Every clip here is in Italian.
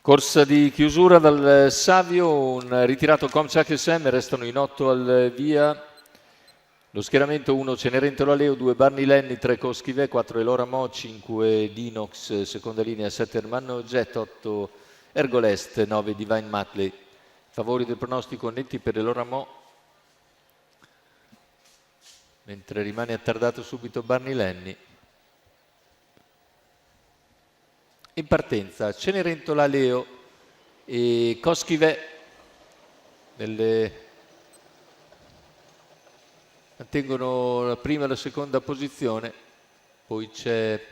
Corsa di chiusura dal Savio, un ritirato Comciac e Sem, restano in 8 al via. Lo schieramento: 1 Cenerentola Leo, 2 Barney Lenny, 3 Coschivé, 4 Elora Mo, 5 Dinox, seconda linea, 7 Ermanno Jet, 8 Ergolest, 9 Divine Matley. Favori del pronostico netti per Elora Mo, mentre rimane attardato subito Barney Lenny. In partenza Cenerentola Leo e Coschivé mantengono la prima e la seconda posizione. Poi c'è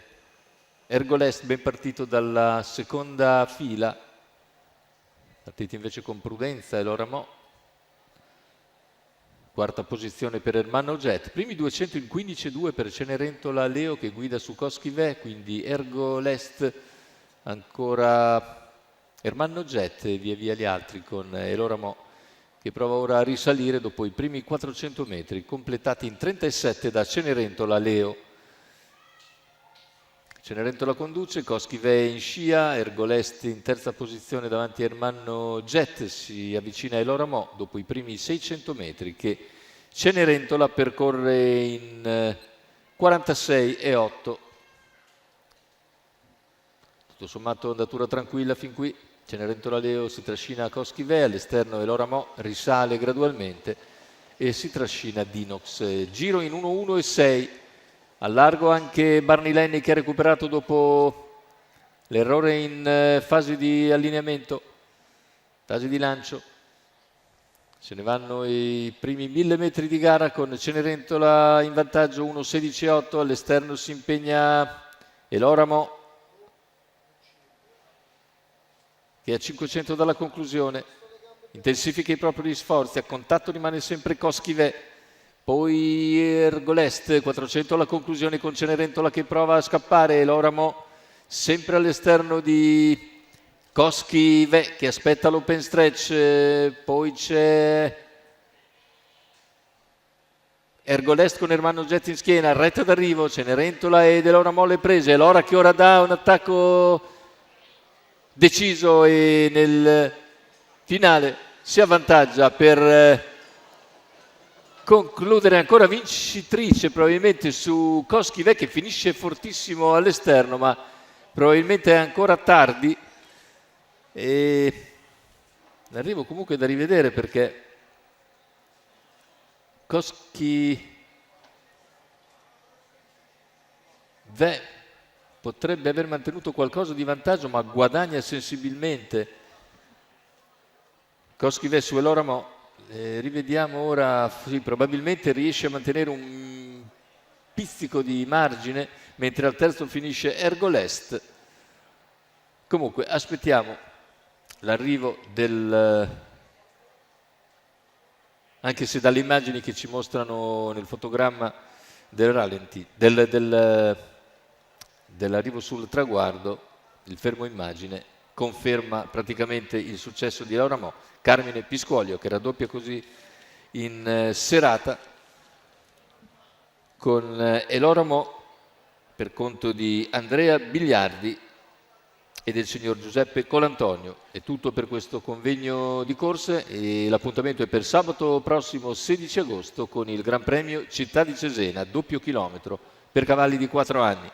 Ergolest ben partito dalla seconda fila, partiti invece con prudenza Elora Mo. Quarta posizione per Ermanno Jet, primi 200 in 15,2 per Cenerentola Leo che guida su Coschivé, quindi Ergolest, ancora Ermanno Jet e via via gli altri con Elora Mo che prova ora a risalire dopo i primi 400 metri completati in 37 da Cenerentola Leo. Cenerentola conduce, Coschivé in scia, Ergolest in terza posizione davanti a Ermanno Jet, si avvicina a Elora Mo dopo i primi 600 metri che Cenerentola percorre in 46,8. Tutto sommato andatura tranquilla fin qui. Cenerentola Leo si trascina a Coschivé, all'esterno Elora Mo risale gradualmente e si trascina Dinox. Giro in 1,1,6. Al largo anche Barney Lenny che ha recuperato dopo l'errore in fase di allineamento, fase di lancio. Se ne vanno i primi 1000 metri di gara con Cenerentola in vantaggio 1,16,8. All'esterno si impegna Elora Mo che è a 500 dalla conclusione, intensifica i propri sforzi, a contatto rimane sempre Coschivé, poi Ergolest, 400 alla conclusione con Cenerentola che prova a scappare, Elora Mo sempre all'esterno di Coschivé che aspetta l'open stretch, poi c'è Ergolest con Ermanno Jet in schiena, retta d'arrivo, Cenerentola ed Elora Mo le prese, Elora che ora dà un attacco deciso e nel finale si avvantaggia per concludere ancora vincitrice probabilmente su Coschivé che finisce fortissimo all'esterno, ma probabilmente è ancora tardi e l'arrivo comunque da rivedere perché Coschivé potrebbe aver mantenuto qualcosa di vantaggio ma guadagna sensibilmente Coschivé su Elora Mo. Rivediamo ora, sì, probabilmente riesce a mantenere un pizzico di margine mentre al terzo finisce Ergolest. Comunque aspettiamo l'arrivo anche se dalle immagini che ci mostrano nel fotogramma del rallenti dell'arrivo sul traguardo, il fermo immagine conferma praticamente il successo di Elora Mo. Carmine Piscoglio che raddoppia così in serata con Elora Mo per conto di Andrea Bigliardi e del signor Giuseppe Colantonio. È tutto per questo convegno di corse e l'appuntamento è per sabato prossimo 16 agosto con il Gran Premio Città di Cesena, doppio chilometro per cavalli di 4 anni.